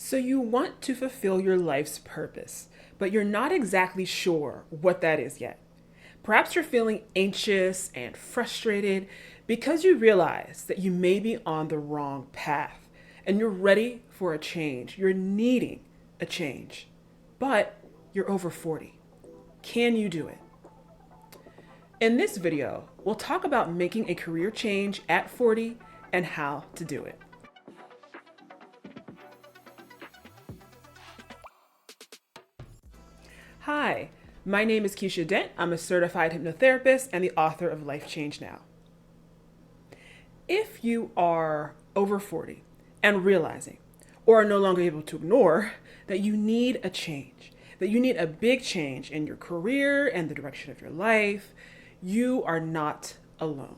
So you want to fulfill your life's purpose, but you're not exactly sure what that is yet. Perhaps you're feeling anxious and frustrated because you realize that you may be on the wrong path and you're ready for a change. You're needing a change, but you're over 40. Can you do it? In this video, we'll talk about making a career change at 40 and how to do it. Hi, my name is Keisha Dent. I'm a certified hypnotherapist and the author of Life Change Now. If you are over 40 and realizing, or are no longer able to ignore, that you need a change, that you need a big change in your career and the direction of your life, you are not alone.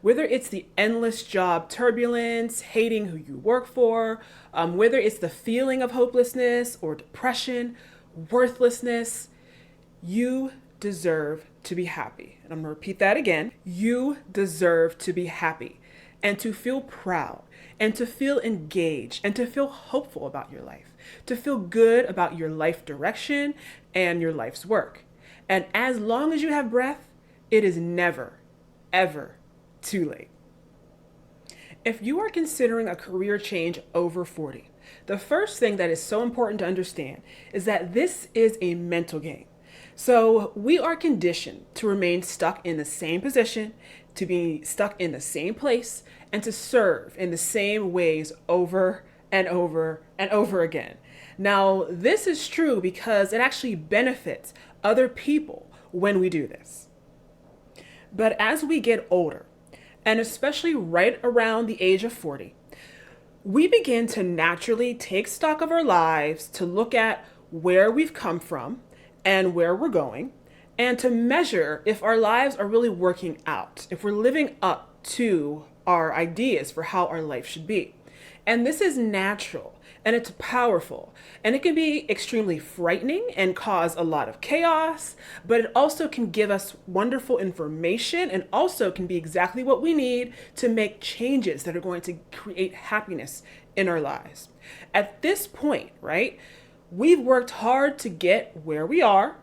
Whether it's the endless job turbulence, hating who you work for, whether it's the feeling of hopelessness or depression, worthlessness, you deserve to be happy. And I'm going to repeat that again. You deserve to be happy and to feel proud and to feel engaged and to feel hopeful about your life, to feel good about your life direction and your life's work. And as long as you have breath, it is never, ever too late. If you are considering a career change over 40, the first thing that is so important to understand is that this is a mental game. So we are conditioned to remain stuck in the same position, to be stuck in the same place, and to serve in the same ways over and over and over again. Now, this is true because it actually benefits other people when we do this. But as we get older, and especially right around the age of 40, we begin to naturally take stock of our lives, to look at where we've come from and where we're going, and to measure if our lives are really working out, if we're living up to our ideas for how our life should be. And this is natural and it's powerful, and it can be extremely frightening and cause a lot of chaos, but it also can give us wonderful information and also can be exactly what we need to make changes that are going to create happiness in our lives. At this point, right, we've worked hard to get where we are.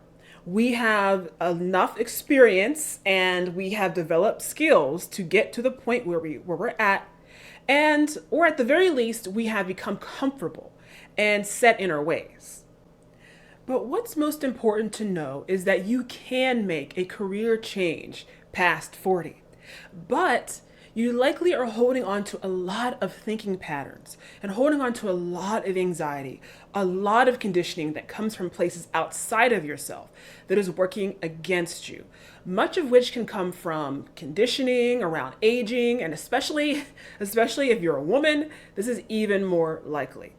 We have enough experience and we have developed skills to get to the point where we're at. And, or at the very least, we have become comfortable and set in our ways. But what's most important to know is that you can make a career change past 40. But you likely are holding on to a lot of thinking patterns and holding on to a lot of anxiety, a lot of conditioning that comes from places outside of yourself that is working against you. Much of which can come from conditioning around aging, and especially if you're a woman, this is even more likely.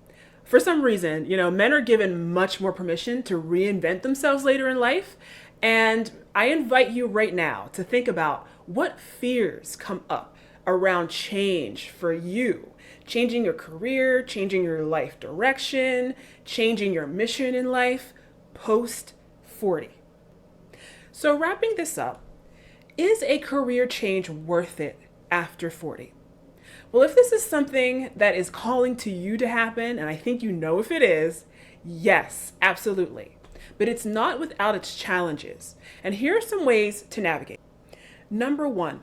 For some reason, men are given much more permission to reinvent themselves later in life. And I invite you right now to think about what fears come up around change for you, changing your career, changing your life direction, changing your mission in life post 40. So wrapping this up, is a career change worth it after 40? Well, if this is something that is calling to you to happen, and I think you know if it is, yes, absolutely. But it's not without its challenges. And here are some ways to navigate. Number one,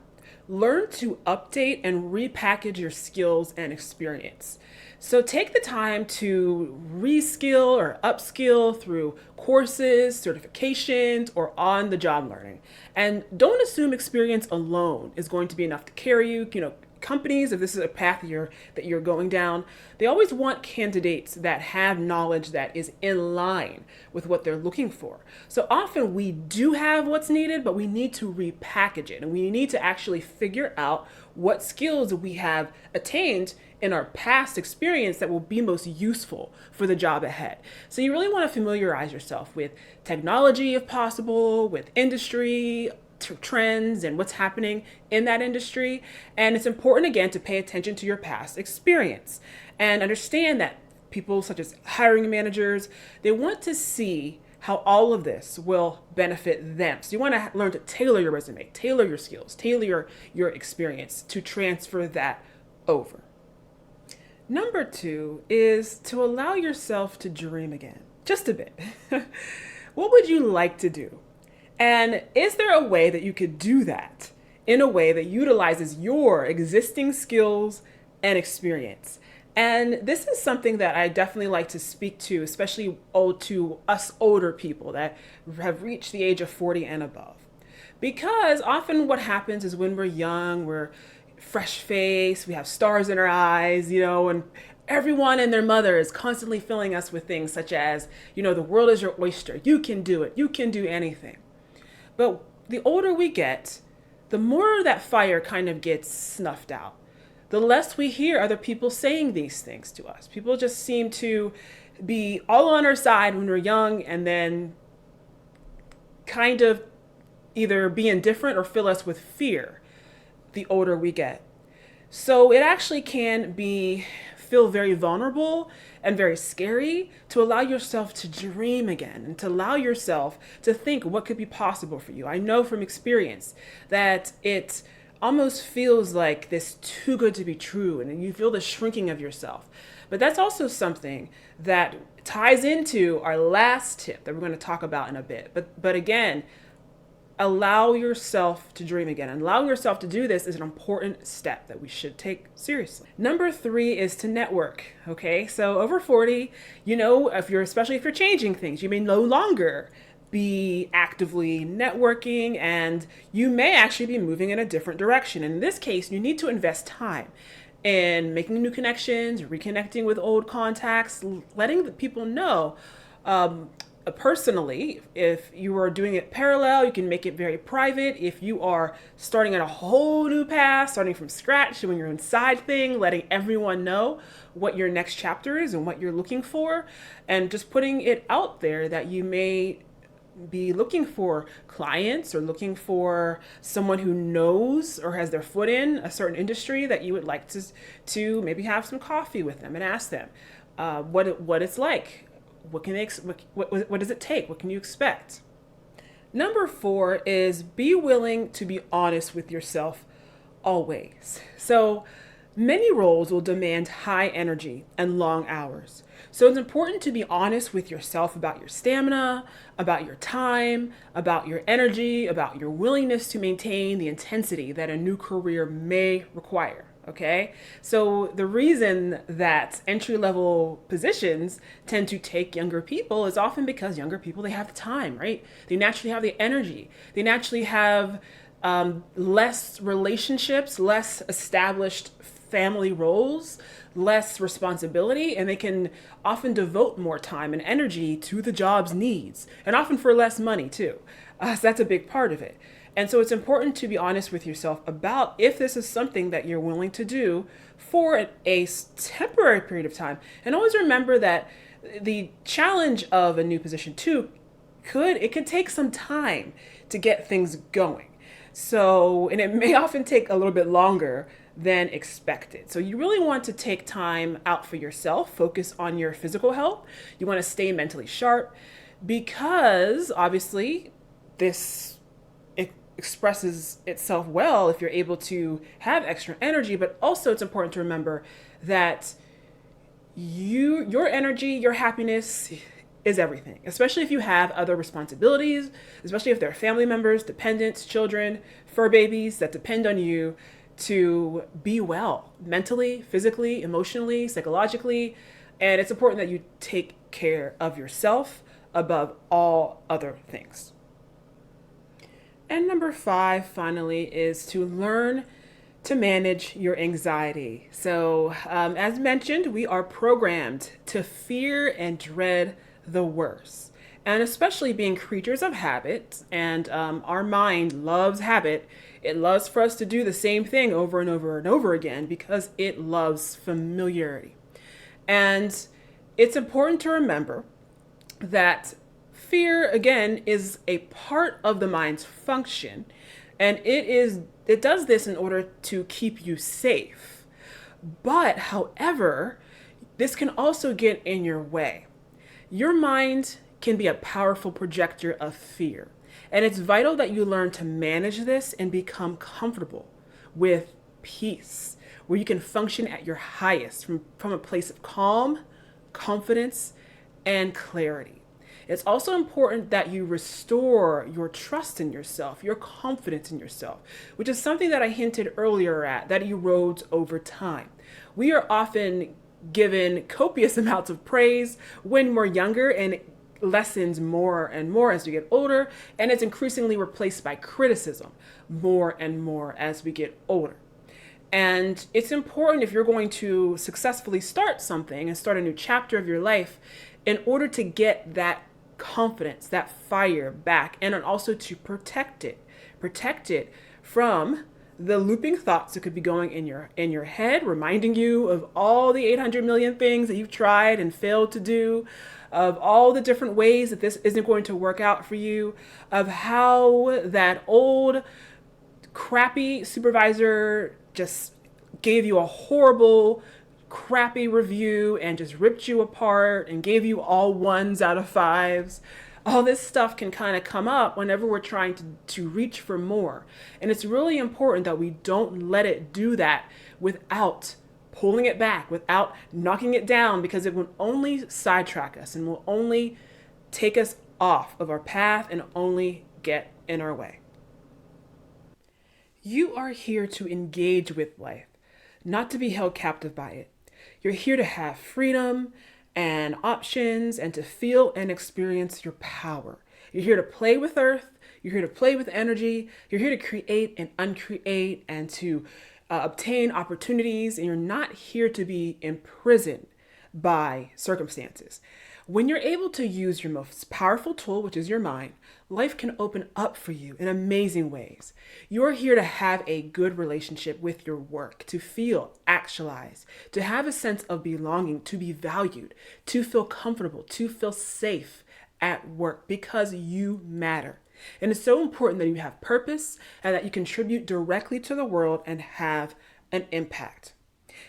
learn to update and repackage your skills and experience. So take the time to reskill or upskill through courses, certifications, or on-the-job learning. And don't assume experience alone is going to be enough to carry you. Companies, if this is a path that you're going down, they always want candidates that have knowledge that is in line with what they're looking for. So often we do have what's needed, but we need to repackage it, and we need to actually figure out what skills we have attained in our past experience that will be most useful for the job ahead. So you really want to familiarize yourself with technology if possible, with industry, trends and what's happening in that industry. And it's important, again, to pay attention to your past experience and understand that people such as hiring managers, they want to see how all of this will benefit them. So you want to learn to tailor your resume, tailor your skills, tailor your experience to transfer that over. Number two is to allow yourself to dream again, just a bit. What would you like to do? And is there a way that you could do that in a way that utilizes your existing skills and experience? And this is something that I definitely like to speak to, especially to us older people that have reached the age of 40 and above. Because often what happens is when we're young, we're fresh faced, we have stars in our eyes, and everyone and their mother is constantly filling us with things such as, the world is your oyster. You can do it. You can do anything. But the older we get, the more that fire kind of gets snuffed out. The less we hear other people saying these things to us. People just seem to be all on our side when we're young and then kind of either be indifferent or fill us with fear the older we get. So it actually can feel very vulnerable and very scary to allow yourself to dream again and to allow yourself to think what could be possible for you. I know from experience that it almost feels like this too good to be true, and you feel the shrinking of yourself. But that's also something that ties into our last tip that we're going to talk about in a bit. But again, allow yourself to dream again. And allowing yourself to do this is an important step that we should take seriously. Number three is to network. Okay, so over 40, especially if you're changing things, you may no longer be actively networking, and you may actually be moving in a different direction. In this case, you need to invest time in making new connections, reconnecting with old contacts, letting the people know. Personally, if you are doing it parallel, you can make it very private. If you are starting at a whole new path, starting from scratch, doing your own side thing, letting everyone know what your next chapter is and what you're looking for, and just putting it out there that you may be looking for clients or looking for someone who knows or has their foot in a certain industry that you would like to maybe have some coffee with them and ask them what it's like. What does it take? What can you expect? Number four is be willing to be honest with yourself always. So many roles will demand high energy and long hours. So it's important to be honest with yourself about your stamina, about your time, about your energy, about your willingness to maintain the intensity that a new career may require. Okay, so the reason that entry-level positions tend to take younger people is often because younger people, they have the time, right? They naturally have the energy. They naturally have less relationships, less established family roles, less responsibility, and they can often devote more time and energy to the job's needs, and often for less money too. So that's a big part of it. And so it's important to be honest with yourself about if this is something that you're willing to do for a temporary period of time. And always remember that the challenge of a new position too could take some time to get things going. So, and it may often take a little bit longer than expected. So you really want to take time out for yourself, focus on your physical health. You want to stay mentally sharp because obviously this expresses itself well if you're able to have extra energy, but also it's important to remember that your energy, your happiness is everything, especially if you have other responsibilities, especially if there are family members, dependents, children, fur babies that depend on you to be well mentally, physically, emotionally, psychologically. And it's important that you take care of yourself above all other things. And number five, finally, is to learn to manage your anxiety. So, as mentioned, we are programmed to fear and dread the worst. And especially being creatures of habit, and our mind loves habit. It loves for us to do the same thing over and over and over again because it loves familiarity. And it's important to remember that fear, again, is a part of the mind's function, and it does this in order to keep you safe. But, however, this can also get in your way. Your mind can be a powerful projector of fear, and it's vital that you learn to manage this and become comfortable with peace, where you can function at your highest from a place of calm, confidence, and clarity. It's also important that you restore your trust in yourself, your confidence in yourself, which is something that I hinted earlier at, that erodes over time. We are often given copious amounts of praise when we're younger, and lessens more and more as we get older, and it's increasingly replaced by criticism more and more as we get older. And it's important, if you're going to successfully start something and start a new chapter of your life, in order to get that confidence, that fire back, and also to protect it from the looping thoughts that could be going in your head, reminding you of all the 800 million things that you've tried and failed to do, of all the different ways that this isn't going to work out for you, of how that old crappy supervisor just gave you a horrible, crappy review and just ripped you apart and gave you all 1s out of 5s. All this stuff can kind of come up whenever we're trying to reach for more. And it's really important that we don't let it do that without pulling it back, without knocking it down, because it will only sidetrack us and will only take us off of our path and only get in our way. You are here to engage with life, not to be held captive by it. You're here to have freedom and options and to feel and experience your power. You're here to play with earth. You're here to play with energy. You're here to create and uncreate and to obtain opportunities. And you're not here to be imprisoned by circumstances. When you're able to use your most powerful tool, which is your mind, life can open up for you in amazing ways. You're here to have a good relationship with your work, to feel actualized, to have a sense of belonging, to be valued, to feel comfortable, to feel safe at work because you matter. And it's so important that you have purpose and that you contribute directly to the world and have an impact.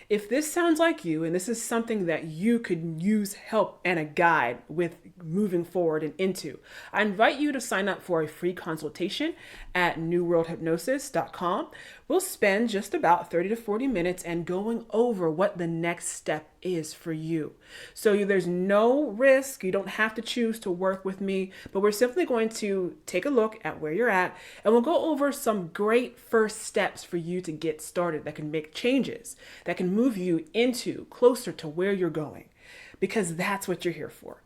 If this sounds like you, and this is something that you could use help and a guide with moving forward and into, I invite you to sign up for a free consultation at newworldhypnosis.com. We'll spend just about 30 to 40 minutes and going over what the next step is for you. So there's no risk. You don't have to choose to work with me, but we're simply going to take a look at where you're at, and we'll go over some great first steps for you to get started that can make changes, that can move you into closer to where you're going, because that's what you're here for.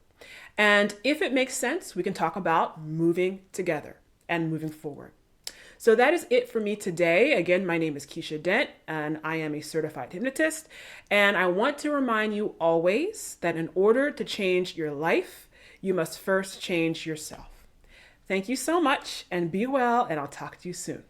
And if it makes sense, we can talk about moving together and moving forward. So that is it for me today. Again, my name is Keisha Dent, and I am a certified hypnotist. And I want to remind you always that in order to change your life, you must first change yourself. Thank you so much, and be well, and I'll talk to you soon.